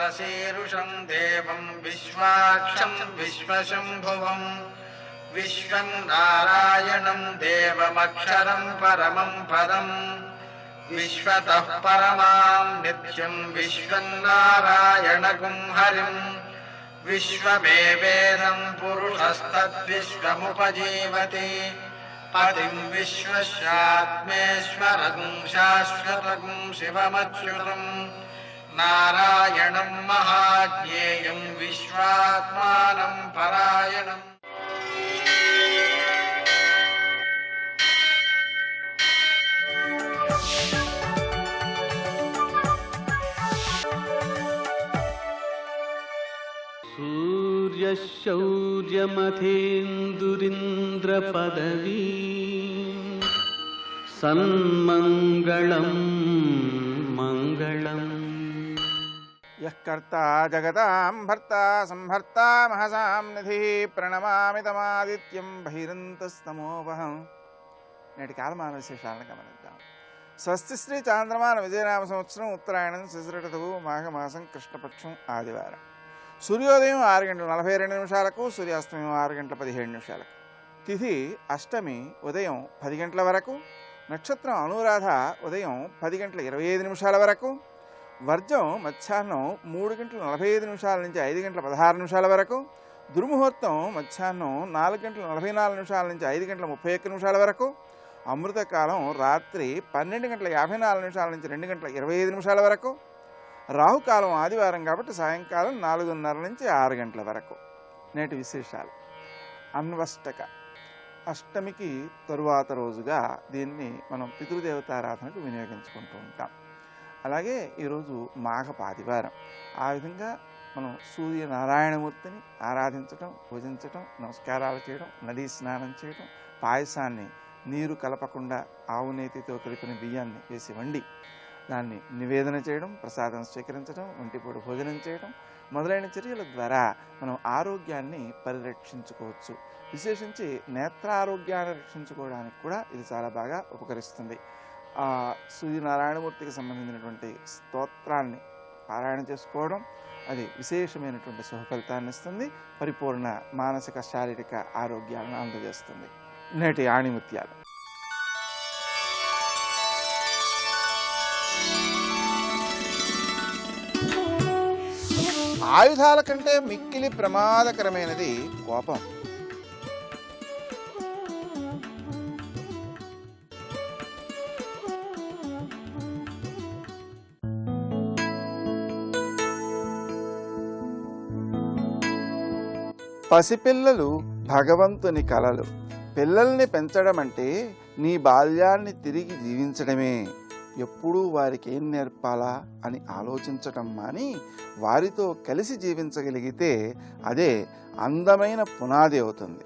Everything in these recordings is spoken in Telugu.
विश्वशीरुषं देवं विश्वाक्षं विश्वशम्भुवं विश्वं नारायणं देवमक्षरं परमं पदं विश्वतः परमां नित्यं विश्वं नारायणगुं हरिं विश्वमेवेदं पुरुषस्तद्विश्वमुपजीवति पतिं विश्वस्यात्मेश्वरं शाश्वतं शिवमच्युतं नारायणं महाज्ञेयं विश्वात्मानं परायणम्। सूर्यशौर्यमथेन्दुरिन्द्रपदवी सन्मङ्गलं मङ्गलम्। यः कर्ता जगतां भर्ता संहर्ता महसां निधिः प्रणमामि तमादित्यं बहिरन्तस्तमोपहं। నేటి కాలమాన విశేషాలను గమనిద్దాం. స్వస్తి శ్రీ చాంద్రమాన విజయనామ సంవత్సరం ఉత్తరాయణం శిశిరఋతువు మాఘమాసం కృష్ణపక్షం ఆదివారం. సూర్యోదయం 6:42 సూర్యాస్తమయం 6:17. తిథి అష్టమి ఉదయం 10 గంటల వరకు. నక్షత్రం అనురాధ ఉదయం 10:25 వరకు. వర్జం మధ్యాహ్నం 3:45 నుంచి 5:16 వరకు. దుర్ముహూర్తం మధ్యాహ్నం 4:44 నుంచి 5:31 వరకు. అమృతకాలం రాత్రి 12:54 నుంచి 2:25 వరకు. రాహుకాలం ఆదివారం కాబట్టి సాయంకాలం 4:30 నుంచి 6 గంటల వరకు. నేటి విశేషాలు. అన్వష్టక అష్టమికి తరువాత రోజుగా దీన్ని మనం పితృదేవతారాధనకు వినియోగించుకుంటూ ఉంటాం. అలాగే ఈరోజు మాఘపు ఆదివారం. ఆ విధంగా మనం సూర్యనారాయణమూర్తిని ఆరాధించటం, పూజించటం, నమస్కారాలు చేయడం, నదీ స్నానం చేయడం, పాయసాన్ని నీరు కలపకుండా ఆవు నేతితో కలిపిన బియ్యాన్ని వేసి వండి దాన్ని నివేదన చేయడం, ప్రసాదం స్వీకరించడం, ఒంటిపూట భోజనం చేయడం మొదలైన చర్యల ద్వారా మనం ఆరోగ్యాన్ని పరిరక్షించుకోవచ్చు. విశేషించి నేత్రారోగ్యాన్ని రక్షించుకోవడానికి కూడా ఇది చాలా బాగా ఉపకరిస్తుంది. సూర్యనారాయణమూర్తికి సంబంధించినటువంటి స్తోత్రాన్ని పారాయణ చేసుకోవడం అది విశేషమైనటువంటి శుభఫలితాన్ని ఇస్తుంది, పరిపూర్ణ మానసిక శారీరక ఆరోగ్యాలను అందజేస్తుంది. నేటి ఆణిముత్యాలు. ఆయుధాల కంటే మిక్కిలి ప్రమాదకరమైనది కోపం. పసిపిల్లలు భగవంతుని కలలు. పిల్లల్ని పెంచడం అంటే నీ బాల్యాన్ని తిరిగి జీవించడమే. ఎప్పుడూ వారికి ఏం నేర్పాలా అని ఆలోచించటం మాని వారితో కలిసి జీవించగలిగితే అదే అందమైన పునాది అవుతుంది.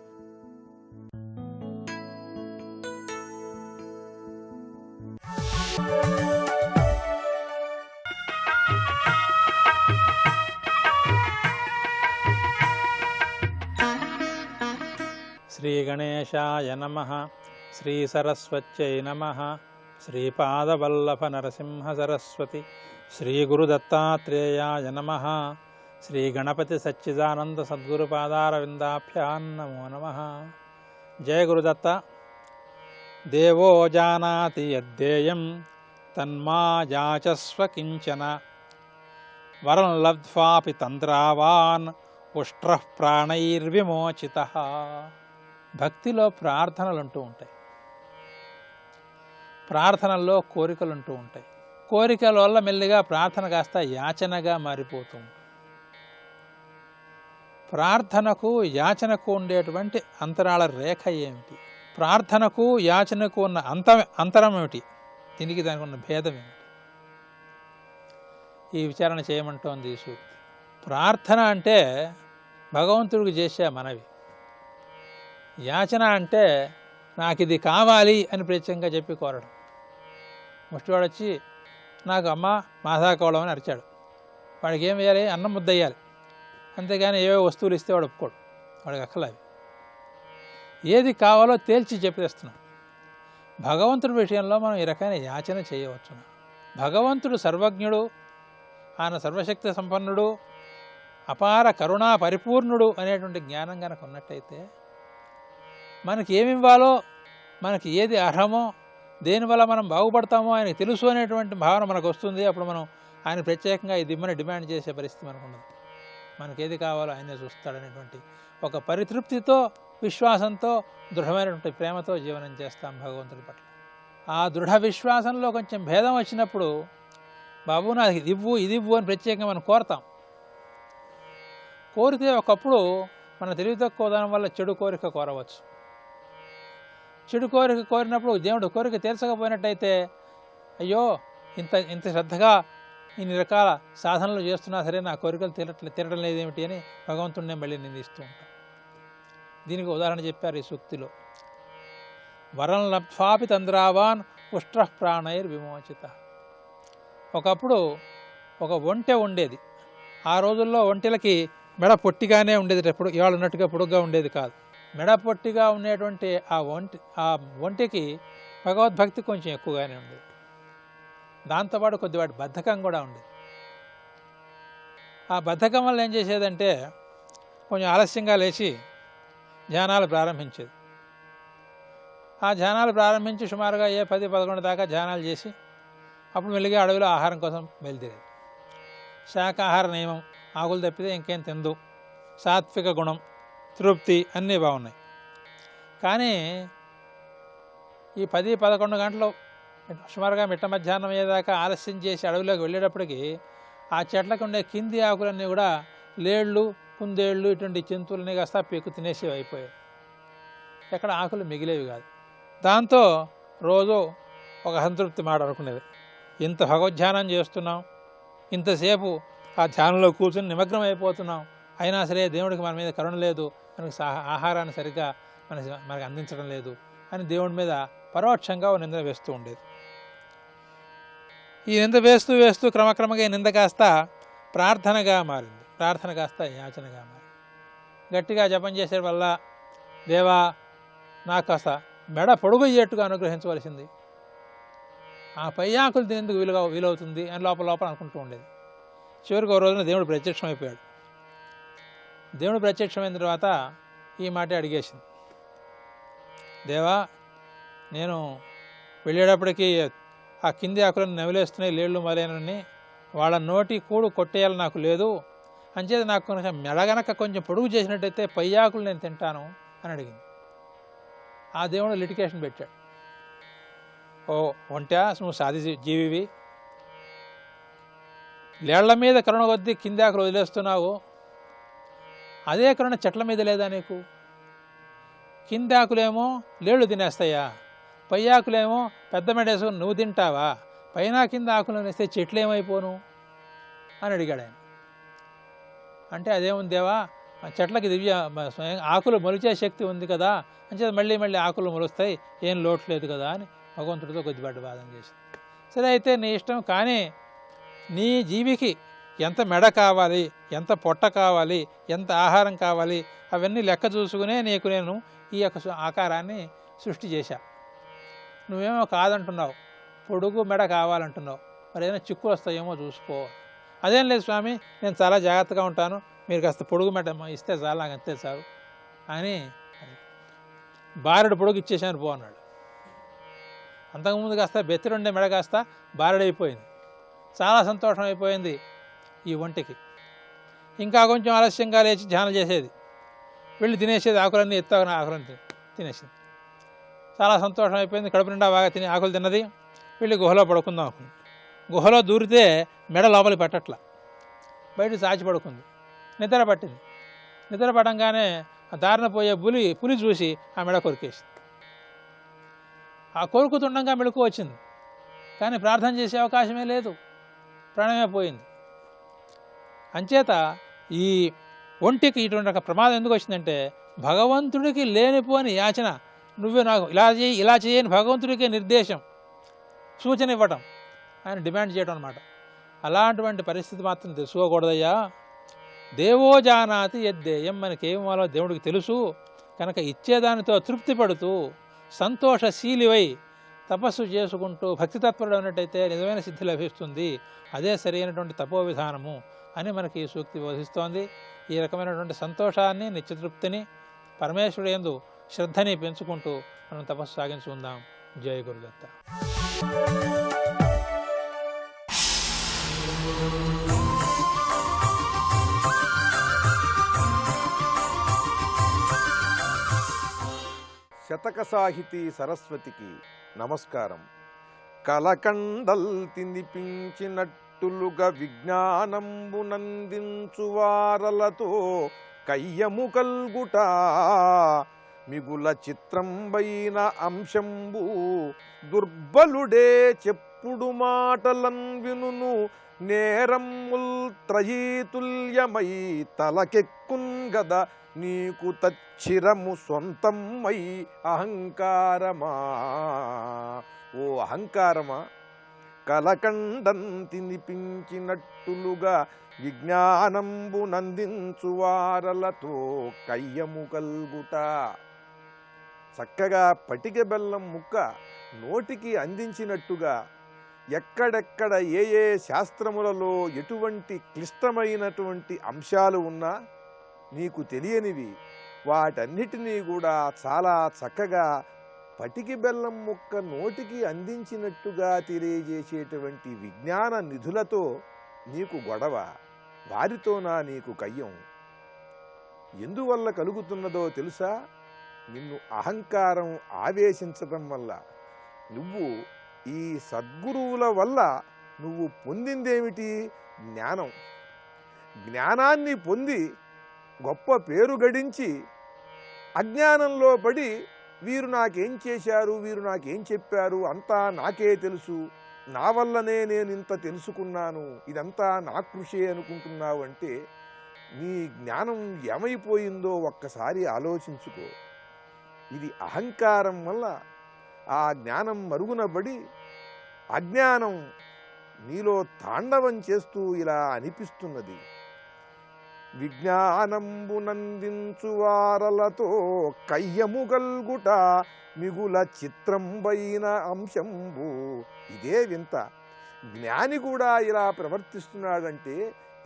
శ్రీ గణేశాయ నమః. శ్రీ సరస్వత్యై నమః. శ్రీపాదవల్లభ నరసింహ సరస్వతి. శ్రీ గురుదత్తాత్రేయాయ నమః. శ్రీ గణపతి సచ్చిదానంద సద్గురుపాదారవిందాభ్యాం నమో నమః. జయ గురుదత్త. దేవో జానాతి యద్దేయం తన్మా యాచస్వ కించన వరం లబ్ధ్వాపి తంద్రావాన్ ఉష్ట్రః ప్రాణైర్విమోచితః. భక్తిలో ప్రార్థనలు ఉంటూ ఉంటాయి, ప్రార్థనల్లో కోరికలు ఉంటూ ఉంటాయి. కోరికల వల్ల మెల్లిగా ప్రార్థన కాస్త యాచనగా మారిపోతూ ఉంటుంది. ప్రార్థనకు యాచనకు ఉండేటువంటి అంతరాల రేఖ ఏమిటి? ప్రార్థనకు యాచనకు ఉన్న అంతరం ఏమిటి? దీనికి దానికి ఉన్న భేదం ఏమిటి? ఈ విచారణ చేయమంటోంది ఈ సూక్తి. ప్రార్థన అంటే భగవంతుడికి చేసే మనవి. యాచన అంటే నాకు ఇది కావాలి అని ప్రత్యేకంగా చెప్పి కోరడం. ముష్టివాడు వచ్చి నాకు అమ్మ మాసాకోవడం అని అరిచాడు, వాడికి ఏం వేయాలి? అన్నం ముద్దయ్యాలి. అంతేగాని ఏవో వస్తువులు ఇస్తే వాడు ఒప్పుకోడు, వాడికి అక్కలవి. ఏది కావాలో తేల్చి చెప్పేస్తున్నాం. భగవంతుడి విషయంలో మనం ఈ రకమైన యాచన చేయవచ్చును. భగవంతుడు సర్వజ్ఞుడు, ఆయన సర్వశక్తి సంపన్నుడు, అపార కరుణా పరిపూర్ణుడు అనేటువంటి జ్ఞానం కనుక ఉన్నట్టయితే మనకి ఏమి ఇవ్వాలో, మనకి ఏది అర్హమో, దేనివల్ల మనం బాగుపడతామో ఆయనకు తెలుసు అనేటువంటి భావన మనకు వస్తుంది. అప్పుడు మనం ఆయన ప్రత్యేకంగా ఇది ఇమ్మని డిమాండ్ చేసే పరిస్థితి మనకు ఉండదు. మనకేది కావాలో ఆయనే చూస్తాడనేటువంటి ఒక పరితృప్తితో, విశ్వాసంతో, దృఢమైనటువంటి ప్రేమతో జీవనం చేస్తాం భగవంతుడి పట్ల. ఆ దృఢ విశ్వాసంలో కొంచెం భేదం వచ్చినప్పుడు బాబు నాకు ఇది ఇవ్వు, ఇది ఇవ్వు అని ప్రత్యేకంగా మనం కోరతాం. కోరితే ఒకప్పుడు మన తెలివి తక్కువదనం వల్ల చెడు కోరిక కోరవచ్చు. చెడు కోరిక కోరినప్పుడు దేవుడు కోరిక తీర్చకపోయినట్టయితే అయ్యో ఇంత శ్రద్ధగా ఇన్ని రకాల సాధనలు చేస్తున్నా సరే నా కోరికలు తీరడం లేదేమిటి అని భగవంతుడినే మళ్ళీ నిందిస్తూ ఉంటాం. దీనికి ఉదాహరణ చెప్పారు ఈ సూక్తిలో. వరం లబ్ధ్వాపి తంద్రావాన్ పుష్ట్ర ప్రాణైర్ విమోచిత. ఒకప్పుడు ఒక ఒంటె ఉండేది. ఆ రోజుల్లో ఒంటెలకి మెడ పొట్టిగానే ఉండేది, ఎప్పుడు ఇవాళ ఉన్నట్టుగా పొడుగ్గా ఉండేది కాదు. మెడ పొట్టిగా ఉండేటువంటి ఆ ఒంటెకి భగవద్భక్తి కొంచెం ఎక్కువగానే ఉండేది. దాంతోపాటు కొద్దిపాటి బద్ధకం కూడా ఉండేది. ఆ బద్ధకం వల్ల ఏం చేసేదంటే కొంచెం ఆలస్యంగా లేచి ధ్యానాలు ప్రారంభించేది. ఆ ధ్యానాలు ప్రారంభించి సుమారుగా 10-11 దాకా ధ్యానాలు చేసి అప్పుడు మెల్లిగా అడవిలో ఆహారం కోసం బయలుదేరేది. శాకాహార నియమం, ఆకులు తప్పితే ఇంకేం తిందు, సాత్విక గుణం, తృప్తి అన్నీ బాగున్నాయి. కానీ ఈ 10-11 గంటలు సుమారుగా మిట్ట మధ్యాహ్నం అయ్యేదాకా ఆలస్యం చేసి అడవిలోకి వెళ్ళేటప్పటికి ఆ చెట్లకు ఉండే కింది ఆకులన్నీ కూడా లేళ్ళు, కుందేళ్ళు ఇటువంటి జంతువులని కాస్త పీకు తినేసేవి అయిపోయాయి. ఎక్కడ ఆకులు మిగిలేవి కాదు. దాంతో రోజు ఒక సంతృప్తి మాట అనుకునేది, ఇంత భగవద్ధ్యానం చేస్తున్నాం, ఇంతసేపు ఆ ధ్యానంలో కూర్చుని నిమగ్నం అయిపోతున్నాం, అయినా సరే దేవుడికి మన మీద కరుణ లేదు, మనకి ఆహారాన్ని సరిగ్గా మనకి అందించడం లేదు అని దేవుడి మీద పరోక్షంగా నింద వేస్తూ ఉండేది. ఈ నింద వేస్తూ వేస్తూ క్రమక్రమంగా ఈ నింద కాస్త ప్రార్థనగా మారింది, ప్రార్థన కాస్త యాచనగా మారింది. గట్టిగా జపం చేసే వల్ల దేవా నాకు కాస్త మెడ పొడుగయ్యేట్టుగా అనుగ్రహించవలసింది, ఆ పై ఆకులు తినేందుకు వీలవుతుంది అని లోపల అనుకుంటూ ఉండేది. చివరికి ఒక రోజున దేవుడు ప్రత్యక్షమైపోయాడు. దేవుడు ప్రత్యక్షమైన తర్వాత ఈ మాట అడిగేసింది, దేవా నేను వెళ్ళేటప్పటికీ ఆ కింది ఆకులను నవిలేస్తున్నాయి లేళ్ళు మొదలైనని, వాళ్ళ నోటి కూడు కొట్టేయాలి నాకు లేదు, అంచేది నాకు కనుక మెడగనక కొంచెం పొడుగు చేసినట్టయితే పై ఆకులు నేను తింటాను అని అడిగింది. ఆ దేవుడు లిటికేషన్ పెట్టాడు, ఓ ఒంటా నువ్వు సాధి జీవివి, లేళ్ల మీద కరుణ కొద్దీ కింది ఆకులు వదిలేస్తున్నావు, అదే కరుణ చెట్ల మీద లేదా నీకు? కింది ఆకులేమో లేళ్ళు తినేస్తాయా, పై ఆకులేమో పెద్ద మెడేసుకుని నువ్వు తింటావా, పైన కింద ఆకులు వేస్తే చెట్లు ఏమైపోను అని అడిగాడు ఆయన. అంటే అదేముంది దేవా, చెట్లకి దివ్య ఆకులు మొలిచే శక్తి ఉంది కదా, అంచేది మళ్ళీ ఆకులు మొలుస్తాయి, ఏం లోటు లేదు కదా అని భగవంతుడితో కొద్దిపాటి వాదన చేసింది. సరే అయితే నీ ఇష్టం, కానీ నీ జీవికి ఎంత మెడ కావాలి, ఎంత పొట్ట కావాలి, ఎంత ఆహారం కావాలి అవన్నీ లెక్క చూసుకునే నీకు నేను ఈ యొక్క ఆకారాన్ని సృష్టి చేశా. నువ్వేమో కాదంటున్నావు, పొడుగు మెడ కావాలంటున్నావు, మరి ఏదైనా చిక్కులు వస్తాయేమో చూసుకో. అదేం లేదు స్వామి, నేను చాలా జాగ్రత్తగా ఉంటాను, మీరు కాస్త పొడుగు మెడ ఇస్తే చాలు, నాకు అంతే చాలు అని బారెడు పొడుగు ఇచ్చేసాను పో అన్నాడు. అంతకుముందు కాస్త బెత్తిరుండే మెడ కాస్త బారెడైపోయింది. చాలా సంతోషం అయిపోయింది ఈ ఒంటికి. ఇంకా కొంచెం ఆలస్యంగా లేచి ధ్యానం చేసేది, వెళ్ళి తినేసేది, ఆకులన్నీ ఎత్తాగిన ఆకులన్నీ తినేసింది. చాలా సంతోషం అయిపోయింది, కడుపు నిండా బాగా తిని ఆకులు తిన్నది. వెళ్ళి గుహలో పడుకుందాం అనుకుంది. గుహలో దూరితే మెడ లోపలికి పట్టట్ల, బయట చాచి పడుకుంది. నిద్ర పట్టింది. నిద్ర పడంగానే ఆ దారిన పోయే పులి చూసి ఆ మెడ కొరికేసింది. ఆ కొరుకుతుండగా మెళుకు వచ్చింది, కానీ ప్రార్థన చేసే అవకాశమే లేదు, ప్రాణమే పోయింది. అంచేత ఈ ఒంటికి ఇటువంటి ఒక ప్రమాదం ఎందుకు వచ్చిందంటే భగవంతుడికి లేనిపోని యాచన, నువ్వే నాకు ఇలా చేయని భగవంతుడికే నిర్దేశం, సూచన ఇవ్వటం, ఆయన డిమాండ్ చేయడం అన్నమాట. అలాంటి పరిస్థితి మాత్రం తెలుసుకోకూడదయ్యా. దేవో జానాతి యద్దేయం, మనకేమో దేవుడికి తెలుసు కనుక ఇచ్చేదానితో తృప్తి పడుతూ సంతోషశీలివై తపస్సు చేసుకుంటూ భక్తితత్పరుడు ఉన్నట్టయితే నిజమైన సిద్ధి లభిస్తుంది, అదే సరైనటువంటి తపో విధానము అని మనకి ఈ సూక్తి బోధిస్తోంది. ఈ రకమైనటువంటి సంతోషాన్ని, నిత్యతృప్తిని, పరమేశ్వరుడు యందు శ్రద్ధని పెంచుకుంటూ మనం తపస్సు సాగించుకుందాం. జయ గురుదత్త. శతక సాహితీ సరస్వతికి నమస్కారం. కలకండల్ తినిపించినట్టులుగా విజ్ఞానంబునందించువారలతో కయ్యము కల్గుట మిగుల చిత్రంబైన అంశంబు దుర్బలుడే చెప్పుడు మాటలన్ వినును నేరమ్ముల్ త్రయీతుల్యమై తలకెక్కున్ గద నీకు తచ్చిరము సొంతమై అహంకారమా. ఓ అహంకారమా, కలకండం తినిపించినట్టులుగా విజ్ఞానంబు నందించువారలతో కయ్యము కల్గుట. చక్కగా పటిక బెల్లం ముక్క నోటికి అందించినట్టుగా ఎక్కడెక్కడ ఏ ఏ శాస్త్రములలో ఎటువంటి క్లిష్టమైనటువంటి అంశాలు ఉన్నా నీకు తెలియనివి వాటన్నిటినీ కూడా చాలా చక్కగా పటికి బెల్లం ముక్క నోటికి అందించినట్టుగా తెలియజేసేటువంటి విజ్ఞాన నిధులతో నీకు గొడవ, వారితోనా నీకు కయ్యం. ఎందువల్ల కలుగుతున్నదో తెలుసా? నిన్ను అహంకారం ఆవేశించటం వల్ల. నువ్వు ఈ సద్గురువుల వల్ల నువ్వు పొందిందేమిటి? జ్ఞానం. జ్ఞానాన్ని పొంది గొప్ప పేరు గడించి అజ్ఞానంలో పడి వీరు నాకేం చేశారు, వీరు నాకేం చెప్పారు, అంతా నాకే తెలుసు, నా వల్లనే నేను ఇంత తెలుసుకున్నాను, ఇదంతా నా కృషి అనుకుంటున్నావు అంటే నీ జ్ఞానం ఏమైపోయిందో ఒక్కసారి ఆలోచించుకో. ఇది అహంకారం వల్ల ఆ జ్ఞానం మరుగునబడి అజ్ఞానం నీలో తాండవం చేస్తూ ఇలా అనిపిస్తున్నది. విజ్ఞానంబునందించువారలతో కయ్యము గల్గుట మిగుల చిత్రంబైన అంశంబు. ఇదే వింత. జ్ఞాని కూడా ఇలా ప్రవర్తిస్తున్నాడంటే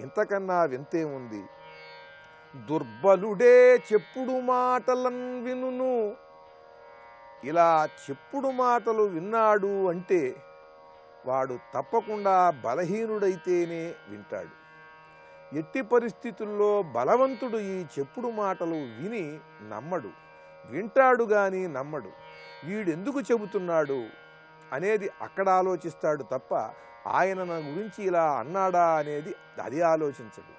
ఇంతకన్నా వింతేముంది? దుర్బలుడే చెప్పుడు మాటలను వినును. ఇలా చెప్పుడు మాటలు విన్నాడు అంటే వాడు తప్పకుండా బలహీనుడైతేనే వింటాడు. ఎట్టి పరిస్థితుల్లో బలవంతుడు ఈ చెప్పుడు మాటలు విని నమ్మడు, వింటాడు గాని నమ్మడు. వీడెందుకు చెబుతున్నాడు అనేది అక్కడ ఆలోచిస్తాడు తప్ప ఆయన నా గురించి ఇలా అన్నాడా అనేది అది ఆలోచించడు.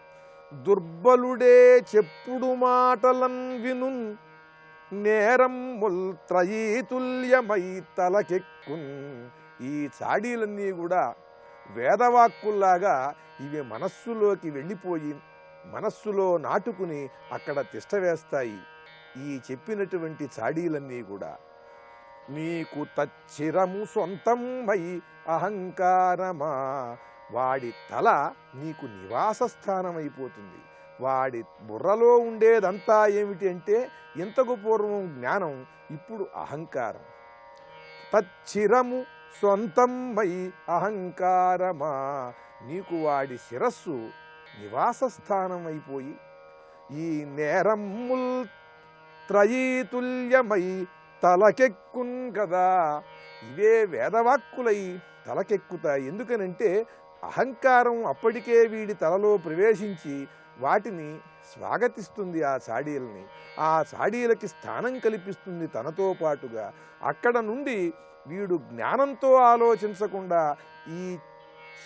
దుర్బలుడే చెప్పుడు మాటలన్ వినున్ నేరమ్ముల్ త్రయీతుల్యమై తలకెక్కున్. ఈ చాడీలన్నీ కూడా వేదవాక్కుల్లాగా ఇవి మనస్సులోకి వెళ్ళిపోయి మనస్సులో నాటుకుని అక్కడ తిష్టవేస్తాయి. ఈ చెప్పినటువంటి చాడీలన్నీ కూడా నీకు తచ్చిరము సొంతమై అహంకారమా. వాడి తల నీకు నివాస స్థానమైపోతుంది. వాడి బుర్రలో ఉండేదంతా ఏమిటి అంటే ఇంతకు పూర్వం జ్ఞానం, ఇప్పుడు అహంకారం. తచ్చిరము సొంతమై అహంకారమా. నీకు వాడి శిరస్సు నివాస స్థానం అయిపోయి ఈ నేరమ్ముల్ త్రయీతుల్యమై తలకెక్కున్ కదా. ఇవే వేదవాక్కులై తలకెక్కుతాయి. ఎందుకనంటే అహంకారం అప్పటికే వీడి తలలో ప్రవేశించి వాటిని స్వాగతిస్తుంది. ఆ చాడీలని, ఆ చాడీలకి స్థానం కల్పిస్తుంది తనతో పాటుగా. అక్కడ నుండి వీడు జ్ఞానంతో ఆలోచించకుండా ఈ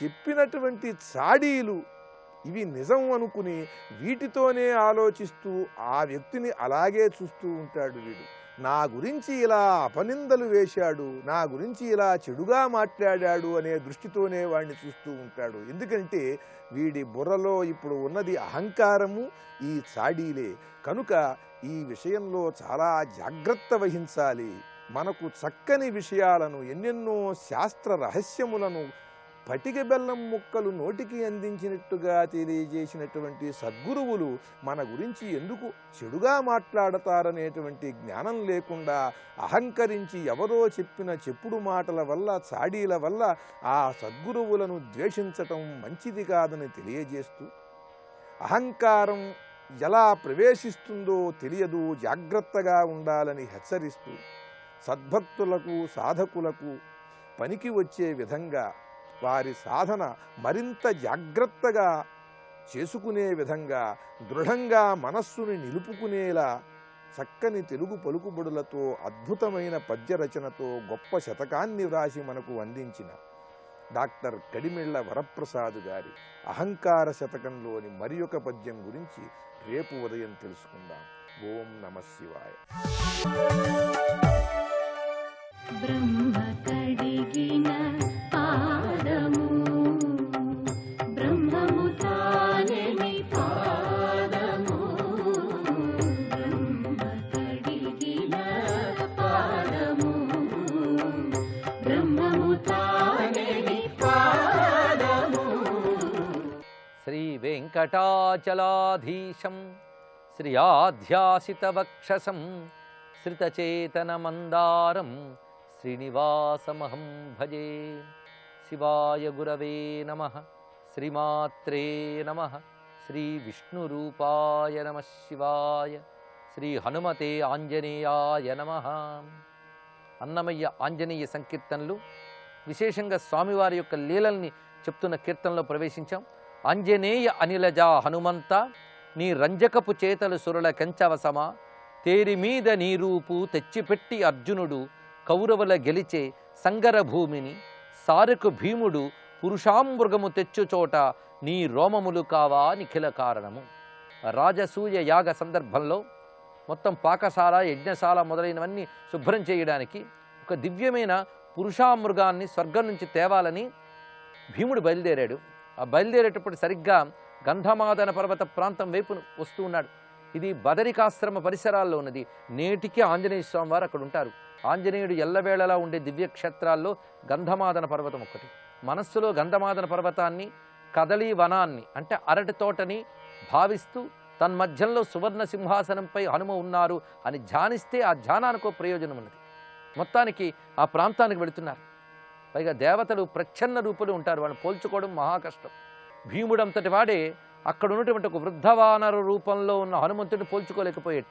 చెప్పినటువంటి చాడీలు ఇవి నిజం అనుకుని వీటితోనే ఆలోచిస్తూ ఆ వ్యక్తిని అలాగే చూస్తూ ఉంటాడు. వీడు నా గురించి ఇలా అపనిందలు వేశాడు, నా గురించి ఇలా చెడుగా మాట్లాడాడు అనే దృష్టితోనే వాడిని చూస్తూ ఉంటాడు. ఎందుకంటే వీడి బుర్రలో ఇప్పుడు ఉన్నది అహంకారము, ఈ చాడీలే. కనుక ఈ విషయంలో చాలా జాగ్రత్త వహించాలి. మనకు చక్కని విషయాలను, ఎన్నెన్నో శాస్త్ర రహస్యములను పటిక బెల్లం ముక్కలు నోటికి అందించినట్టుగా తెలియజేసినటువంటి సద్గురువులు మన గురించి ఎందుకు చెడుగా మాట్లాడతారనేటువంటి జ్ఞానం లేకుండా అహంకరించి ఎవరో చెప్పిన చెప్పుడు మాటల వల్ల చాడీల వల్ల ఆ సద్గురువులను ద్వేషించటం మంచిది కాదని తెలియజేస్తూ, అహంకారం ఎలా ప్రవేశిస్తుందో తెలియదు, జాగ్రత్తగా ఉండాలని హెచ్చరిస్తూ, సద్భక్తులకు సాధకులకు పనికి వచ్చే విధంగా వారి సాధన మరింత జాగ్రత్తగా చేసుకునే విధంగా దృఢంగా మనస్సుని నిలుపుకునేలా చక్కని తెలుగు పలుకుబడులతో అద్భుతమైన పద్యరచనతో గొప్ప శతకాన్ని వ్రాసి మనకు అందించిన డాక్టర్ కడిమెళ్ల వరప్రసాద్ గారి అహంకార శతకంలోని మరి ఒక పద్యం గురించి రేపు ఉదయం తెలుసుకుందాం. ఓం నమః శివాయ. బ్రహ్మ కడిగిన పాదము బ్రహ్మము తానెని పాదము, బ్రహ్మ కడిగిన పాదము బ్రహ్మము తానెని పాదము. శ్రీ వెంకటాచలాధీశం శ్రియాధ్యాసితవక్షసం శ్రితచేతనమందారం శ్రీనివాసమహం భజే. శివాయ గురవే నమః. శ్రీమాత్రే నమః. శ్రీ విష్ణురూపాయ నమః శివాయ. శ్రీ హనుమతే ఆంజనేయాయ నమః. అన్నమయ్య ఆంజనేయ సంకీర్తనలు, విశేషంగా స్వామివారి యొక్క లీలల్ని చెప్తున్న కీర్తనలో ప్రవేశించాం. ఆంజనేయ అనిలజా హనుమంత నీ రంజకపు చేతలు సురుల కెంచవసమా, తేరి మీద నీ రూపు తెచ్చిపెట్టి అర్జునుడు కౌరవుల గెలిచే సంగర భూమిని, సారకు భీముడు పురుషామృగము తెచ్చుచోట నీ రోమములు కావా నిఖిల కారణము. రాజసూయ యాగ సందర్భంలో మొత్తం పాకశాల యజ్ఞశాల మొదలైనవన్నీ శుభ్రం చేయడానికి ఒక దివ్యమైన పురుషామృగాన్ని స్వర్గం నుంచి తేవాలని భీముడు బయలుదేరాడు. ఆ బయలుదేరేటప్పుడు సరిగ్గా గంధమాదన పర్వత ప్రాంతం వైపు వస్తూ ఉన్నాడు. ఇది బదరికాశ్రమ పరిసరాల్లో ఉన్నది. నేటికి ఆంజనేయ స్వామి వారు అక్కడ ఉంటారు. ఆంజనేయుడు ఎల్లవేళలా ఉండే దివ్యక్షేత్రాల్లో గంధమాదన పర్వతం ఒకటి. మనస్సులో గంధమాదన పర్వతాన్ని, కదలీ వనాన్ని అంటే అరటి తోటని భావిస్తూ తన్మధ్యంలో సువర్ణ సింహాసనంపై హనుమ ఉన్నారు అని ధ్యానిస్తే ఆ ధ్యానానికో ప్రయోజనం ఉన్నది. మొత్తానికి ఆ ప్రాంతానికి వెళుతున్నారు. పైగా దేవతలు ప్రచ్ఛన్న రూపులు ఉంటారు, వాళ్ళని పోల్చుకోవడం మహాకష్టం. భీముడంతటి వాడే అక్కడ ఉన్నటువంటి ఒక వృద్ధవానర రూపంలో ఉన్న హనుమంతుడిని పోల్చుకోలేకపోయేట.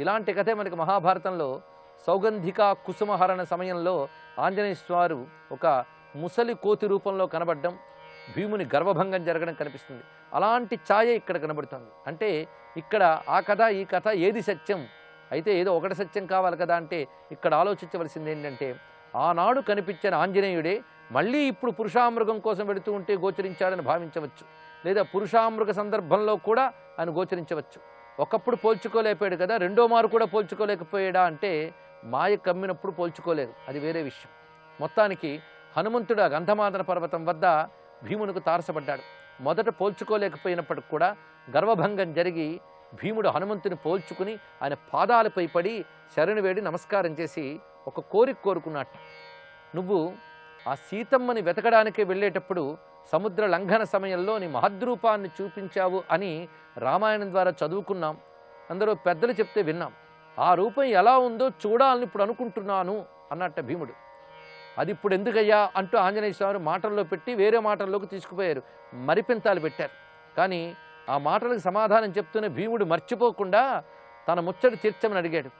ఇలాంటి కథే మనకి మహాభారతంలో సౌగంధిక కుసుమహరణ సమయంలో ఆంజనేయ స్వారు ఒక ముసలి కోతి రూపంలో కనబడడం, భీముని గర్వభంగం జరగడం కనిపిస్తుంది. అలాంటి ఛాయ ఇక్కడ కనబడుతుంది. అంటే ఇక్కడ ఆ కథ ఈ కథ ఏది సత్యం? అయితే ఏదో ఒకటి సత్యం కావాలి కదా అంటే ఇక్కడ ఆలోచించవలసింది ఏంటంటే ఆనాడు కనిపించిన ఆంజనేయుడే మళ్ళీ ఇప్పుడు పురుషామృగం కోసం వెళుతూ ఉంటే గోచరించాడని భావించవచ్చు. లేదా పురుషామృగ సందర్భంలో కూడా ఆయన గోచరించవచ్చు. ఒకప్పుడు పోల్చుకోలేకపోయాడు కదా, రెండో మారు కూడా పోల్చుకోలేకపోయాడా అంటే మాయ కమ్మినప్పుడు పోల్చుకోలేదు, అది వేరే విషయం. మొత్తానికి హనుమంతుడు ఆ గంధమాదన పర్వతం వద్ద భీమునికి తారసపడ్డాడు. మొదట పోల్చుకోలేకపోయినప్పటికి కూడా గర్వభంగం జరిగి భీముడు హనుమంతుని పోల్చుకుని ఆయన పాదాలపై పడి శరణు వేడి నమస్కారం చేసి ఒక కోరిక కోరుకున్నట్ట. నువ్వు ఆ సీతమ్మని వెతకడానికి వెళ్ళేటప్పుడు సముద్ర లంఘన సమయంలో నీ మహద్రూపాన్ని చూపించావు అని రామాయణం ద్వారా చదువుకున్నాం, అందరూ పెద్దలు చెప్తే విన్నాం. ఆ రూపం ఎలా ఉందో చూడాలని ఇప్పుడు అనుకుంటున్నాను అన్నట్ట భీముడు. అది ఇప్పుడు ఎందుకయ్యా అంటూ ఆంజనేయ స్వామి మాటల్లో పెట్టి వేరే మాటల్లోకి తీసుకుపోయారు, మరిపింతాలు పెట్టారు. కానీ ఆ మాటలకు సమాధానం చెప్తూనే భీముడు మర్చిపోకుండా తన ముచ్చట తీర్చమని అడిగాడు.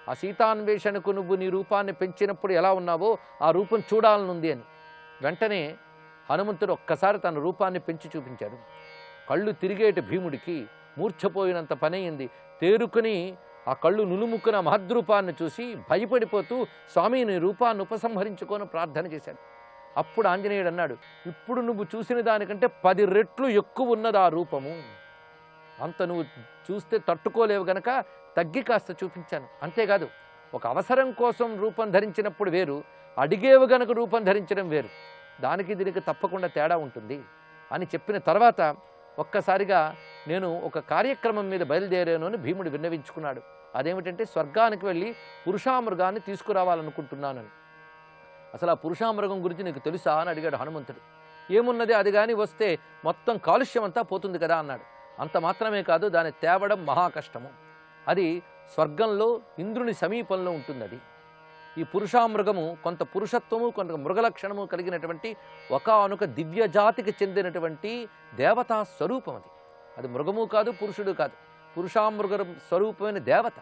ఆ సీతాన్వేషణకు నువ్వు నీ రూపాన్ని పెంచినప్పుడు ఎలా ఉన్నావో ఆ రూపం చూడాలనుంది అని. వెంటనే హనుమంతుడు ఒక్కసారి తన రూపాన్ని పెంచి చూపించాడు. కళ్ళు తిరిగేటి భీముడికి మూర్ఛపోయినంత పని అయింది. తేరుకుని ఆ కళ్ళు నులుముక్కున మహద్రూపాన్ని చూసి భయపడిపోతూ స్వామి నీ రూపాన్ని ఉపసంహరించుకొని ప్రార్థన చేశాడు. అప్పుడు ఆంజనేయుడు అన్నాడు, ఇప్పుడు నువ్వు చూసిన దానికంటే 10 రెట్లు ఎక్కువ ఉన్నది ఆ రూపము, అంత నువ్వు చూస్తే తట్టుకోలేవు గనక తగ్గి కాస్త చూపించాను. అంతేకాదు ఒక అవసరం కోసం రూపం ధరించినప్పుడు వేరు, అడిగేవు గనక రూపం ధరించడం వేరు, దానికి దీనికి తప్పకుండా తేడా ఉంటుంది అని చెప్పిన తర్వాత ఒక్కసారిగా నేను ఒక కార్యక్రమం మీద బయలుదేరాను అని భీముడు విన్నవించుకున్నాడు. అదేమిటంటే స్వర్గానికి వెళ్ళి పురుషామృగాన్ని తీసుకురావాలనుకుంటున్నానని. అసలు ఆ పురుషామృగం గురించి నీకు తెలుసా అని అడిగాడు హనుమంతుడు. ఏమున్నది అది కానీ వస్తే మొత్తం కాలుష్యం అంతా పోతుంది కదా అన్నాడు. అంత మాత్రమే కాదు, దాన్ని తేవడం మహా కష్టము. అది స్వర్గంలో ఇంద్రుని సమీపంలో ఉంటుంది. అది ఈ పురుషామృగము కొంత పురుషత్వము కొంత మృగలక్షణము కలిగినటువంటి ఒకానొక దివ్య జాతికి చెందినటువంటి దేవతా స్వరూపం. అది మృగము కాదు, పురుషుడు కాదు, పురుషామృగ స్వరూపమైన దేవత.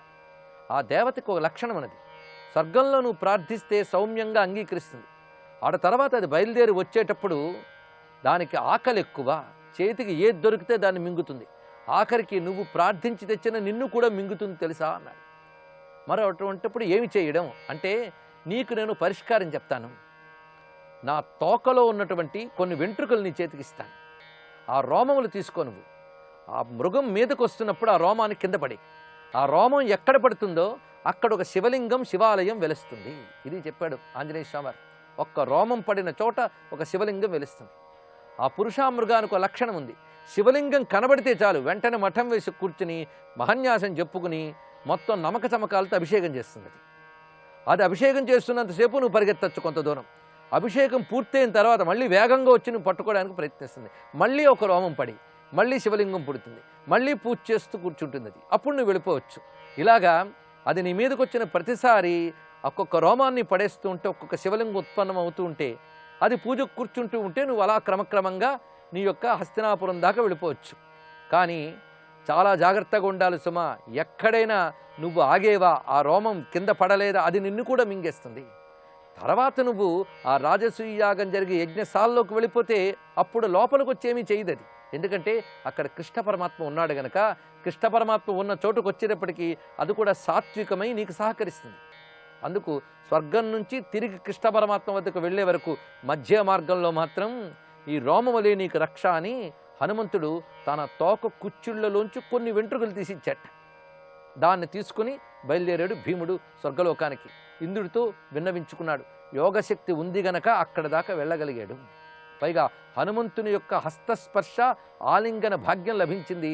ఆ దేవతకు ఒక లక్షణం అన్నది. స్వర్గంలో నువ్వు ప్రార్థిస్తే సౌమ్యంగా అంగీకరిస్తుంది. ఆడ తర్వాత అది బయలుదేరి వచ్చేటప్పుడు దానికి ఆకలి ఎక్కువ, చేతికి ఏది దొరికితే దాన్ని మింగుతుంది. ఆఖరికి నువ్వు ప్రార్థించి తెచ్చిన నిన్ను కూడా మింగుతుంది తెలుసా అన్నాడు. మరి అటువంటిప్పుడు ఏమి చేయడం అంటే, నీకు నేను పరిష్కారం చెప్తాను. నా తోకలో ఉన్నటువంటి కొన్ని వెంట్రుకలు నీ చేతికి ఇస్తాను. ఆ రోమములు తీసుకో, నువ్వు ఆ మృగం మీదకు వస్తున్నప్పుడు ఆ రోమాన్ని కింద పడి, ఆ రోమం ఎక్కడ పడుతుందో అక్కడ ఒక శివలింగం శివాలయం వెలుస్తుంది. ఇది చెప్పాడు ఆంజనేయ స్వామి. ఒక్క రోమం పడిన చోట ఒక శివలింగం వెలుస్తుంది. ఆ పురుషామృగానికి ఒక లక్షణం ఉంది. శివలింగం కనబడితే చాలు వెంటనే మఠం వేసి కూర్చుని మహన్యాసం చెప్పుకుని మొత్తం నమక చమకాలతో అభిషేకం చేస్తుంది. అది అభిషేకం చేస్తున్నంతసేపు నువ్వు పరిగెత్తచ్చు కొంత దూరం. అభిషేకం పూర్తయిన తర్వాత మళ్ళీ వేగంగా వచ్చి నువ్వు పట్టుకోవడానికి ప్రయత్నిస్తుంది. మళ్ళీ ఒక రోమం పడి మళ్ళీ శివలింగం పుడుతుంది. మళ్ళీ పూజ చేస్తూ కూర్చుంటుంది. అది అప్పుడు నువ్వు వెళ్ళిపోవచ్చు. ఇలాగా అది నీ మీదకి వచ్చిన ప్రతిసారి ఒక్కొక్క రోమాన్ని పడేస్తూ ఉంటే, ఒక్కొక్క శివలింగం ఉత్పన్నం అవుతూ ఉంటే, అది పూజకు కూర్చుంటూ ఉంటే నువ్వు అలా క్రమక్రమంగా నీ యొక్క హస్తినాపురం దాకా వెళ్ళిపోవచ్చు. కానీ చాలా జాగ్రత్తగా ఉండాలి సుమా. ఎక్కడైనా నువ్వు ఆగేవా, ఆ రోమం కింద పడలేదా, అది నిన్ను కూడా మింగేస్తుంది. తర్వాత నువ్వు ఆ రాజసూయ యాగం జరిగే యజ్ఞశాలలోకి వెళ్ళిపోతే అప్పుడు లోపలికి వచ్చేమీ చేయదు అది. ఎందుకంటే అక్కడ కృష్ణ పరమాత్మ ఉన్నాడు గనక, కృష్ణ పరమాత్మ ఉన్న చోటుకు వచ్చేటప్పటికీ అది కూడా సాత్వికమై నీకు సహకరిస్తుంది. అందుకు స్వర్గం నుంచి తిరిగి కృష్ణ పరమాత్మ వద్దకు వెళ్ళే వరకు మధ్య మార్గంలో మాత్రం ఈ రోమవలే నీకు రక్ష అని హనుమంతుడు తన తోక కుచ్చిళ్లలోంచి కొన్ని వెంట్రుకలు తీసిచ్చాట. దాన్ని తీసుకుని బయలుదేరాడు భీముడు స్వర్గలోకానికి. ఇంద్రుడితో విన్నవించుకున్నాడు. యోగశక్తి ఉంది గనక అక్కడ దాకా వెళ్ళగలిగాడు. పైగా హనుమంతుని యొక్క హస్తస్పర్శ ఆలింగన భాగ్యం లభించింది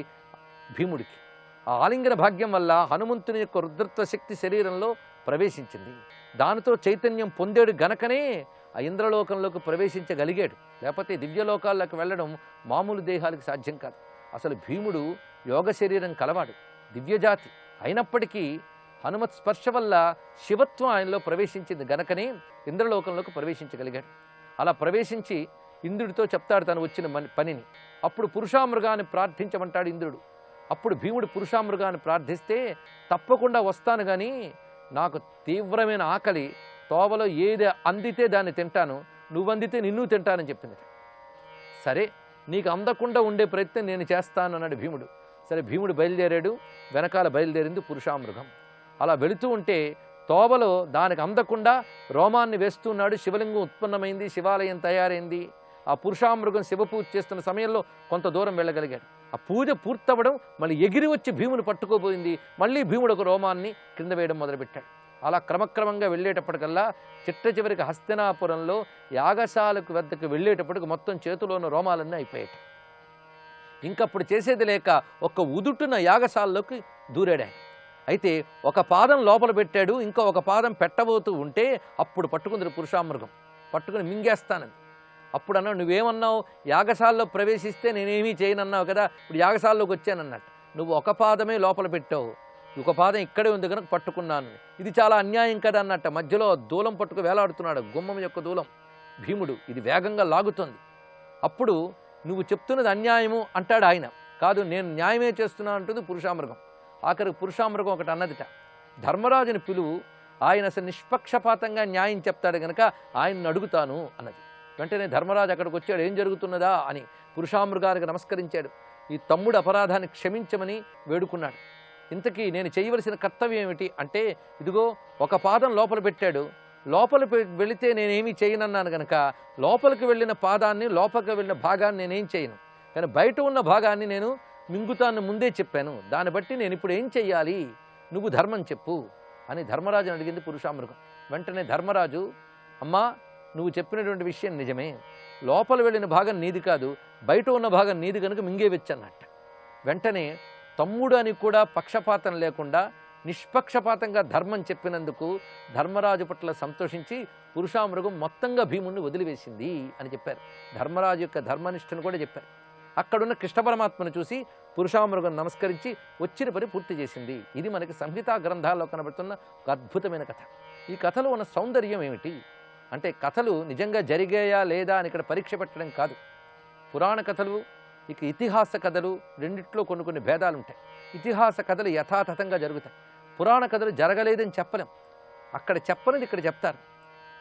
భీముడికి. ఆ ఆలింగన భాగ్యం వల్ల హనుమంతుని యొక్క రుద్రత్వ శక్తి శరీరంలో ప్రవేశించింది. దానితో చైతన్యం పొందాడు గనకనే ఆ ఇంద్రలోకంలోకి ప్రవేశించగలిగాడు. లేకపోతే దివ్యలోకాల్లోకి వెళ్ళడం మామూలు దేహాలకు సాధ్యం కాదు. అసలు భీముడు యోగ శరీరం కలవాడు, దివ్యజాతి అయినప్పటికీ హనుమత్ స్పర్శ వల్ల శివత్వం ఆయనలో ప్రవేశించింది గనకనే ఇంద్రలోకంలోకి ప్రవేశించగలిగాడు. అలా ప్రవేశించి ఇంద్రుడితో చెప్తాడు తను వచ్చిన పనిని. అప్పుడు పురుషామృగాన్ని ప్రార్థించమంటాడు ఇంద్రుడు. అప్పుడు భీముడు పురుషామృగాన్ని ప్రార్థిస్తే, తప్పకుండా వస్తాను కానీ నాకు తీవ్రమైన ఆకలి, తోవలో ఏది అందితే దాన్ని తింటాను, నువ్వు అందితే నిన్ను తింటానని చెప్పింది. సరే నీకు అందకుండా ఉండే ప్రయత్నం నేను చేస్తాను అన్నాడు భీముడు. సరే భీముడు బయలుదేరాడు. వెనకాల బయలుదేరింది పురుషామృగం. అలా వెళుతూ ఉంటే తోవలో దానికి అందకుండా రోమాన్ని వేస్తున్నాడు. శివలింగం ఉత్పన్నమైంది, శివాలయం తయారైంది. ఆ పురుషామృగం శివ పూజ చేస్తున్న సమయంలో కొంత దూరం వెళ్ళగలిగాడు. ఆ పూజ పూర్తవడం మళ్ళీ ఎగిరి వచ్చి భీముని పట్టుకోబోయింది. మళ్ళీ భీముడు ఒక రోమాన్ని క్రింద వేయడం మొదలుపెట్టాడు. అలా క్రమక్రమంగా వెళ్ళేటప్పటికల్లా చిట్ట చివరికి హస్తినాపురంలో యాగశాలకు వద్దకు వెళ్ళేటప్పటికి మొత్తం చేతిలో ఉన్న రోమాలన్నీ అయిపోయాయి. ఇంకప్పుడు చేసేది లేక ఒక ఉదుటున యాగశాలలోకి దూరాడు. అయితే ఒక పాదం లోపల పెట్టాడు, ఇంకా ఒక పాదం పెట్టబోతూ ఉంటే అప్పుడు పట్టుకుంది పురుషామృగం. పట్టుకుని మింగేస్తానంది. అప్పుడు అన్నావు, నువ్వేమన్నావు, యాగశాలలో ప్రవేశిస్తే నేనేమీ చేయనన్నావు కదా, ఇప్పుడు యాగశాలలోకి వచ్చానన్నట్టు. నువ్వు ఒక పాదమే లోపల పెట్టావు, ఒక పాదం ఇక్కడే ఉంది కనుక పట్టుకున్నాను. ఇది చాలా అన్యాయం కదా అన్నట్ట. మధ్యలో దూలం పట్టుకు వేలాడుతున్నాడు, గుమ్మం యొక్క దూలం భీముడు. ఇది వేగంగా లాగుతుంది. అప్పుడు నువ్వు చెప్తున్నది అన్యాయము అంటాడు ఆయన. కాదు, నేను న్యాయమే చేస్తున్నా అంటుంది పురుషామృగం. ఆఖరికి పురుషామృగం ఒకటి అన్నదిట, ధర్మరాజుని పిలువు, ఆయన అసలు నిష్పక్షపాతంగా న్యాయం చెప్తాడు కనుక ఆయన్ని అడుగుతాను అన్నది. వెంటనే ధర్మరాజు అక్కడికి వచ్చాడు. ఏం జరుగుతున్నదా అని పురుషామృగానికి నమస్కరించాడు. ఈ తమ్ముడు అపరాధాన్ని క్షమించమని వేడుకున్నాడు. ఇంతకీ నేను చేయవలసిన కర్తవ్యం ఏమిటి అంటే, ఇదిగో ఒక పాదం లోపల పెట్టాడు, లోపల వెళితే నేనేమీ చేయనన్నాను కనుక లోపలికి వెళ్ళిన పాదాన్ని, లోపలికి వెళ్ళిన భాగాన్ని నేనేం చేయను, కానీ బయట ఉన్న భాగాన్ని నేను మింగుతాను ముందే చెప్పాను. దాన్ని బట్టి నేను ఇప్పుడు ఏం చెయ్యాలి, నువ్వు ధర్మం చెప్పు అని ధర్మరాజుని అడిగింది పురుషామృగం. వెంటనే ధర్మరాజు, అమ్మా నువ్వు చెప్పినటువంటి విషయం నిజమే, లోపల వెళ్ళిన భాగం నీది కాదు, బయట ఉన్న భాగం నీది కనుక మింగేవచ్చన్నట్ట. వెంటనే తమ్ముడు అని కూడా పక్షపాతం లేకుండా నిష్పక్షపాతంగా ధర్మం చెప్పినందుకు ధర్మరాజు పట్ల సంతోషించి పురుషామృగం మొత్తంగా భీముడిని వదిలివేసింది అని చెప్పారు. ధర్మరాజు యొక్క ధర్మనిష్టను కూడా చెప్పారు. అక్కడున్న కృష్ణ పరమాత్మను చూసి పురుషామృగం నమస్కరించి వచ్చిన పని పూర్తి చేసింది. ఇది మనకి సంహితా గ్రంథాల్లో కనబడుతున్న ఒక అద్భుతమైన కథ. ఈ కథలో ఉన్న సౌందర్యం ఏమిటి అంటే, కథలు నిజంగా జరిగాయా లేదా అని ఇక్కడ పరీక్ష పెట్టడం కాదు. పురాణ కథలు ఇక ఇతిహాస కథలు రెండిట్లో కొన్ని భేదాలు ఉంటాయి. ఇతిహాస కథలు యథాతథంగా జరుగుతాయి. పురాణ కథలు జరగలేదని చెప్పలేం. అక్కడ చెప్పనిది ఇక్కడ చెప్తారు.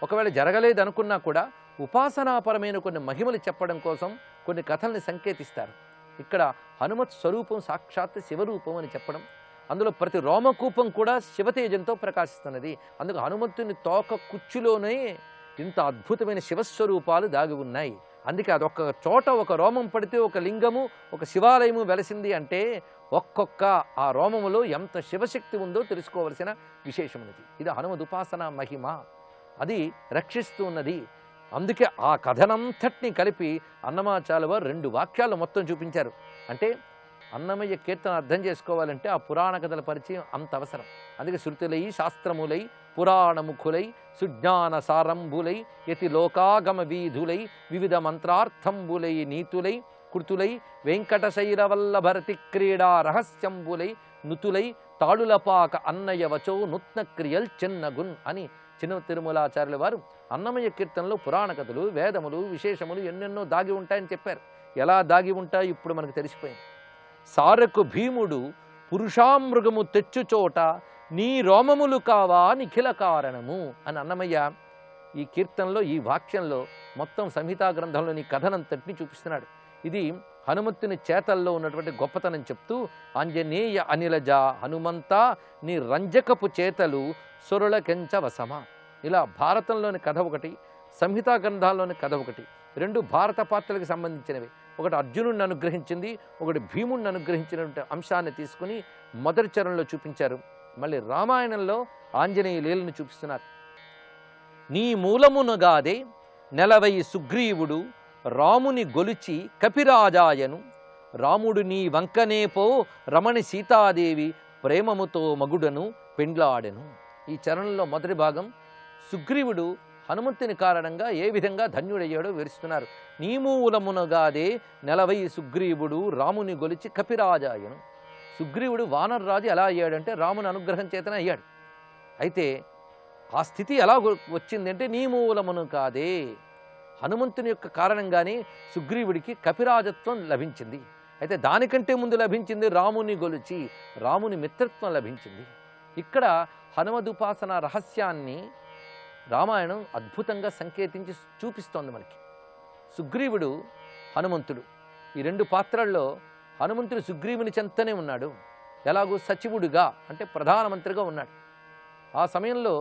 ఒకవేళ జరగలేదు అనుకున్నా కూడా ఉపాసనాపరమైన కొన్ని మహిమలు చెప్పడం కోసం కొన్ని కథల్ని సంకేతిస్తారు. ఇక్కడ హనుమత్ స్వరూపం సాక్షాత్ శివరూపం అని చెప్పడం, అందులో ప్రతి రోమకూపం కూడా శివతేజంతో ప్రకాశిస్తున్నది. అందుకు హనుమంతుని తోక కుచ్చులోనే ఇంత అద్భుతమైన శివస్వరూపాలు దాగి ఉన్నాయి. అందుకే అదొక్క చోట ఒక రోమం పడితే ఒక లింగము, ఒక శివాలయము వెలసింది అంటే ఒక్కొక్క ఆ రోమములో ఎంత శివశక్తి ఉందో తెలుసుకోవలసిన విశేషమున్నది. ఇది హనుమదుపాసన మహిమ, అది రక్షిస్తూ ఉన్నది. అందుకే ఆ కథనంతటిని కలిపి అన్నమాచార్యుల వారు 2 వాక్యాలు మొత్తం చూపించారు. అంటే అన్నమయ్య కీర్తన అర్థం చేసుకోవాలంటే ఆ పురాణ కథల పరిచయం అంత అవసరం. అందుకే శృతులై శాస్త్రములై పురాణముఖులై సుజ్ఞాన సారంభులై యతి లోకాగమ వీధులై వివిధ మంత్రార్థంబులై నీతులై కృతులై వెంకటశైలవల్లభరతి క్రీడా రహస్యంబులై నుతులై తాళులపాక అన్నయ్య వచో నూత్న క్రియల్ చిన్నగున్ అని చిన్న తిరుమలాచార్యుల వారు అన్నమయ్య కీర్తనలో పురాణ కథలు, వేదములు, విశేషములు ఎన్నెన్నో దాగి ఉంటాయని చెప్పారు. ఎలా దాగి ఉంటాయి ఇప్పుడు మనకు తెలిసిపోయింది. సారకు భీముడు పురుషామృగము తెచ్చుచోట నీ రోమములు కావా నిఖిల కారణము అని అన్నమయ్య ఈ కీర్తనలో ఈ వాక్యంలో మొత్తం సంహితా గ్రంథంలోని కథనంతటిని చూపిస్తున్నాడు. ఇది హనుమంతుని చేతల్లో ఉన్నటువంటి గొప్పతనం చెప్తూ ఆంజనేయ అనిలజ హనుమంత నీ రంజకపు చేతలు సురుల కెంచవసమ. ఇలా భారతంలోని కథ ఒకటి, సంహితా గ్రంథాల్లోని కథ ఒకటి, 2 భారత పాత్రలకు సంబంధించినవి. ఒకటి అర్జునుడిని అనుగ్రహించింది, ఒకటి భీముడిని అనుగ్రహించినటువంటి అంశాన్ని తీసుకుని మొదటి చరణంలో చూపించారు. మళ్ళీ రామాయణంలో ఆంజనేయ లీలను చూపిస్తున్నారు. నీ మూలమునగాదే నెలవై సుగ్రీవుడు రాముని గొలిచి కపిరాజాయను, రాముడు నీ వంకనేపో రమణి సీతాదేవి ప్రేమముతో మగుడను పెండ్లాడెను. ఈ చరణంలో మొదటి భాగం సుగ్రీవుడు హనుమంతుని కారణంగా ఏ విధంగా ధన్యుడయ్యాడో వివరిస్తున్నారు. నీ మూలమునగాదే నెలవై సుగ్రీవుడు రాముని గొలిచి కపిరాజాయను. సుగ్రీవుడు వానరరాజు ఎలా అయ్యాడంటే రాముని అనుగ్రహం చేతనే అయ్యాడు. అయితే ఆ స్థితి ఎలా వచ్చిందంటే నీ మూలమును కాదే, హనుమంతుని యొక్క కారణంగానే సుగ్రీవుడికి కపిరాజత్వం లభించింది. అయితే దానికంటే ముందు లభించింది రాముని గొలిచి, రాముని మిత్రత్వం లభించింది. ఇక్కడ హనుమదుపాసన రహస్యాన్ని రామాయణం అద్భుతంగా సంకేతించి చూపిస్తోంది మనకి. సుగ్రీవుడు హనుమంతుడు, ఈ 2 పాత్రల్లో హనుమంతుడు సుగ్రీవుని చెంతనే ఉన్నాడు. ఎలాగూ సచివుడిగా అంటే ప్రధానమంత్రిగా ఉన్నాడు. ఆ సమయంలో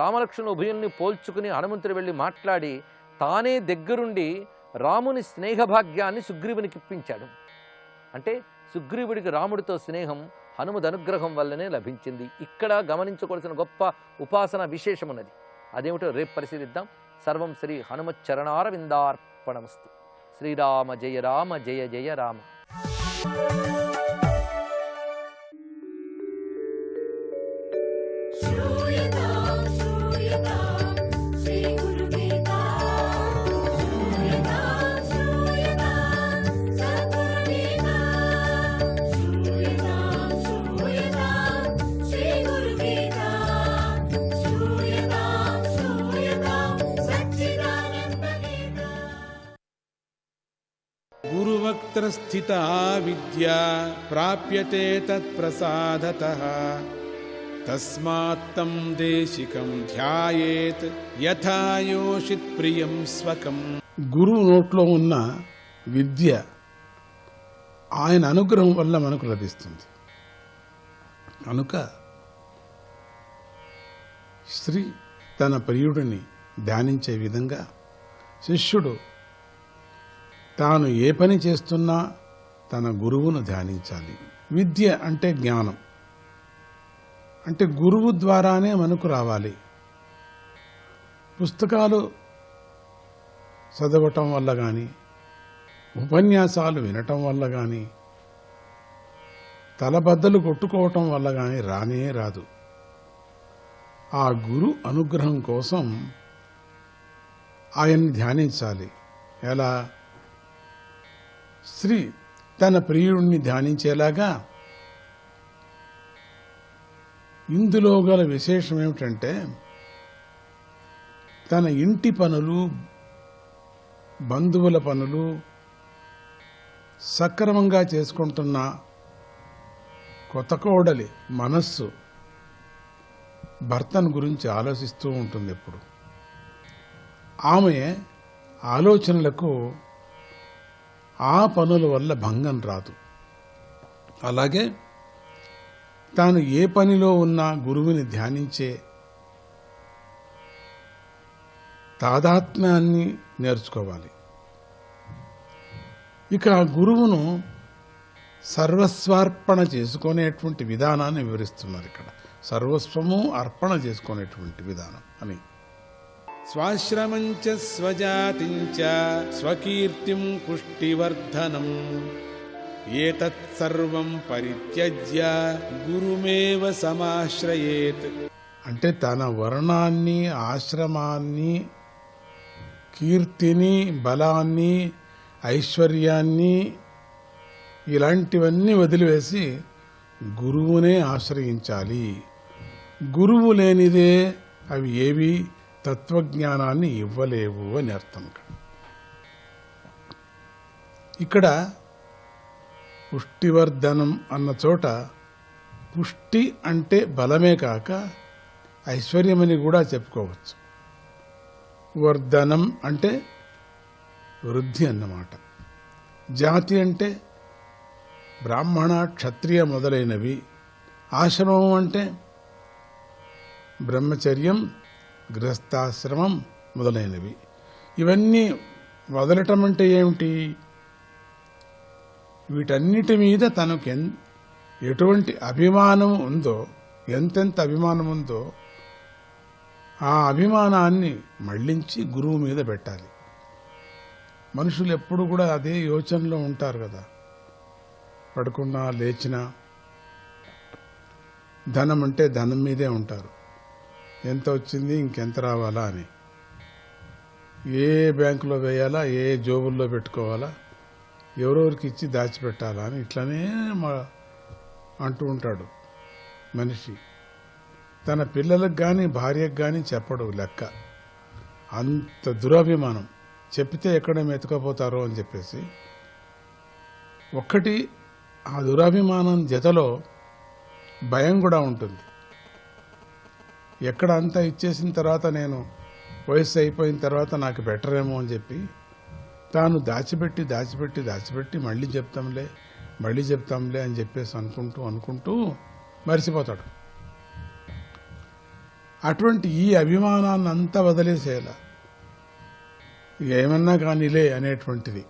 రామలక్ష్మణ ఉభయుల్ని పోల్చుకుని హనుమంతుడు వెళ్ళి మాట్లాడి తానే దగ్గరుండి రాముని స్నేహభాగ్యాన్ని సుగ్రీవునికి ఇప్పించాడు. అంటే సుగ్రీవుడికి రాముడితో స్నేహం హనుమద్ అనుగ్రహం వల్లనే లభించింది. ఇక్కడ గమనించుకోవాల్సిన గొప్ప ఉపాసన విశేషం ఉన్నది. అదేమిటో రేపు పరిశీలిద్దాం. సర్వం శ్రీ హనుమచ్చరణారవిందార్పణమస్తు. శ్రీరామ జయ రామ జయ జయ రామ. श्रूयतां श्रूयतां श्रीगुरुगीता श्रूयतां श्रूयतां सद्गुरुगीता श्रूयतां श्रूयतां श्रीगुरुगीता श्रूयतां श्रूयतां सच्चिदानन्दगीता. गुरुवक्त्रस्थिता विद्या प्राप्यते तत्प्रसादतः तस्मात्तं देशिकं ध्यायेत् यथा योषित् प्रियं स्वकम्. గురువు నోట్లో ఉన్న విద్య ఆయన అనుగ్రహం వల్ల మనకు లభిస్తుంది. కనుక శ్రీ తన ప్రియుడిని ధ్యానించే విధంగా శిష్యుడు తాను ఏ పని చేస్తున్నా తన గురువును ధ్యానించాలి. విద్య అంటే జ్ఞానం, అంటే గురువు ద్వారానే మనకు రావాలి. పుస్తకాలు చదవటం వల్ల కానీ ఉపన్యాసాలు వినటం వల్ల కానీ తలబద్దలు కొట్టుకోవటం వల్ల కానీ రానే రాదు. ఆ గురు అనుగ్రహం కోసం ఆయన్ని ధ్యానించాలి. ఎలా? స్త్రీ తన ప్రియుడిని ధ్యానించేలాగా. ఇందులో గల విశేషం ఏమిటంటే, తన ఇంటి పనులు, బంధువుల పనులు సక్రమంగా చేసుకుంటున్న కొత్త కోడలి మనస్సు భర్తను గురించి ఆలోచిస్తూ ఉంటుంది ఎప్పుడు. ఆమె ఆలోచనలకు ఆ పనుల వల్ల భంగం రాదు. అలాగే తాను ఏ పనిలో ఉన్నా గురువుని ధ్యానించే తాదాత్మ్యాన్ని నేర్చుకోవాలి. ఇక గురువును సర్వస్వార్పణ చేసుకునేటువంటి విధానాన్ని వివరిస్తున్నారు ఇక్కడ. సర్వస్వము అర్పణ చేసుకునేటువంటి విధానం అని. స్వాశ్రమంచ స్వజాతించ స్వకీర్తిం పుష్టివర్ధనం ఏతత్సర్వం పరిత్యజ్య గురుమేవ సమాశ్రయేత్. అంటే తన వర్ణాన్ని, ఆశ్రమాన్ని, కీర్తిని, బలాన్ని, ఐశ్వర్యాన్ని ఇలాంటివన్నీ వదిలివేసి గురువునే ఆశ్రయించాలి. గురువు లేనిదే అవి ఏవి తత్వజ్ఞానాన్ని ఇవ్వలేవు అని అర్థం. ఇక్కడ పుష్టివర్ధనం అన్న చోట పుష్టి అంటే బలమే కాక ఐశ్వర్యమని కూడా చెప్పుకోవచ్చు. వర్ధనం అంటే వృద్ధి అన్నమాట. జాతి అంటే బ్రాహ్మణ, క్షత్రియ మొదలైనవి. ఆశ్రమం అంటే బ్రహ్మచర్యం, గృహస్థాశ్రమం మొదలైనవి. ఇవన్నీ వదలటం అంటే ఏమిటి? వీటన్నిటి మీద తనకు ఎటువంటి అభిమానం ఉందో, ఎంతెంత అభిమానం ఉందో ఆ అభిమానాన్ని మళ్లించి గురువు మీద పెట్టాలి. మనుషులు ఎప్పుడు కూడా అదే యోచనలో ఉంటారు కదా. పడుకున్నా లేచినా ధనం అంటే ధనం మీదే ఉంటారు. ఎంత వచ్చింది, ఇంకెంత రావాలా అని. ఏ బ్యాంకులో వేయాలా, ఏ జోబుల్లో పెట్టుకోవాలా, ఎవరెవరికి ఇచ్చి దాచిపెట్టాలా అని ఇట్లనే అంటూ ఉంటాడు మనిషి. తన పిల్లలకు కానీ భార్యకు కానీ చెప్పడు లెక్క. అంత దురభిమానం. చెప్పితే ఎక్కడ మెతుకపోతారో అని చెప్పేసి. ఒక్కటి ఆ దురభిమానం జతలో భయం కూడా ఉంటుంది. ఎక్కడ అంతా ఇచ్చేసిన తర్వాత, నేను వయస్సు అయిపోయిన తర్వాత నాకు బెటరేమో అని చెప్పి తాను దాచిపెట్టి దాచిపెట్టి దాచిపెట్టి మళ్ళీ చెప్తాంలే అని చెప్పేసి అనుకుంటూ మరిసిపోతాడు. అటువంటి ఈ అభిమానాన్ని అంతా వదిలేసేలా, ఏమన్నా కానీలే అనేటువంటిది.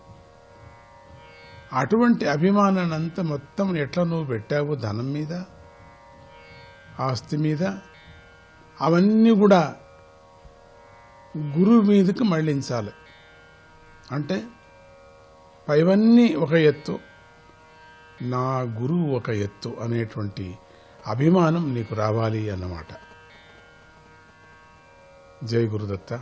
అటువంటి అభిమానాన్ని అంతా మొత్తం ఎట్లా నువ్వు పెట్టావు, ధనం మీద, ఆస్తి మీద, అవన్నీ కూడా గురువు మీదకి మళ్లించాలి. అంటే పైవన్నీ ఒక ఎత్తు, నా గురువు ఒక ఎత్తు అనేటువంటి అభిమానం నీకు రావాలి అన్నమాట. జై గురుదత్త.